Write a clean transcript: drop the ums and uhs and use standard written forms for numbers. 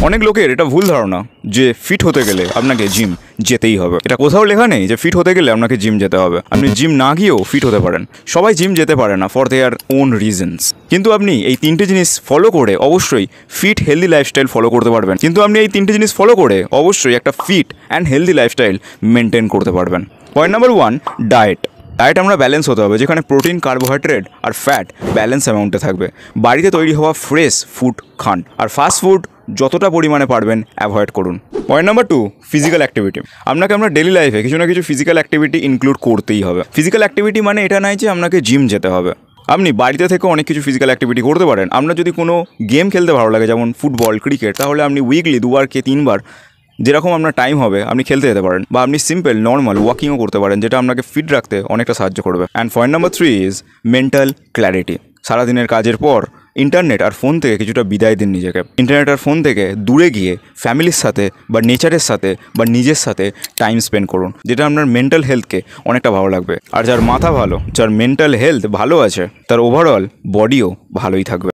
অনেক লোকের এটা ভুল ধারণা যে ফিট হতে গেলে আপনাকে জিম যেতেই হবে। এটা কোথাও লেখা নেই যে ফিট হতে গেলে আপনাকে জিম যেতে হবে। আপনি জিম না গিয়েও ফিট হতে পারেন। সবাই জিম যেতে পারে না ফর দেয়ার ওন রিজনস, কিন্তু আপনি এই তিনটে জিনিস ফলো করে অবশ্যই ফিট হেলদি লাইফস্টাইল ফলো করতে পারবেন। একটা fit and healthy lifestyle maintain করতে পারবেন। পয়েন্ট নাম্বার 1, ডায়েট আমরা ব্যালেন্স হতে হবে, যেখানে প্রোটিন, কার্বোহাইড্রেট আর ফ্যাট ব্যালেন্স অ্যামাউন্টে থাকবে। বাড়িতে তৈরি হওয়া ফ্রেশ ফুড খান, আর ফাস্ট ফুড যতটা পরিমাণে পারবেন অ্যাভয়েড করুন। Point number 2, physical activity. আপনার ডেলি লাইফে কিছু না কিছু ফিজিক্যাল অ্যাক্টিভিটি ইনক্লুড করতেই হবে। ফিজিক্যাল অ্যাক্টিভিটি মানে এটা নয় যে আপনাকে জিম যেতে হবে। আপনি বাড়িতে থেকে অনেক কিছু ফিজিক্যাল অ্যাক্টিভিটি করতে পারেন। আপনার যদি কোনো গেম খেলতে ভালো লাগে, যেমন ফুটবল, ক্রিকেট, তাহলে আপনি উইকলি 2 বার কি 3 বার যেরকম আপনার টাইম হবে আপনি খেলতে যেতে পারেন। বা আপনি সিম্পল নর্মাল ওয়াকিংও করতে পারেন, যেটা আপনাকে ফিট রাখতে অনেকটা সাহায্য করবে। And point number 3 is mental clarity. সারাদিনের কাজের পর ইন্টারনেট আর ফোন থেকে কিছুটা বিদায় দিন নিজেকে। ইন্টারনেট আর ফোন থেকে দূরে গিয়ে ফ্যামিলির সাথে বা নেচারের সাথে বা নিজের সাথে টাইম স্পেন্ড করুন, যেটা আপনার মেন্টাল হেলথকে অনেকটা ভালো লাগবে। আর যার মাথা ভালো, যার মেন্টাল হেলথ ভালো আছে, তার ওভারঅল বডিও ভালোই থাকবে।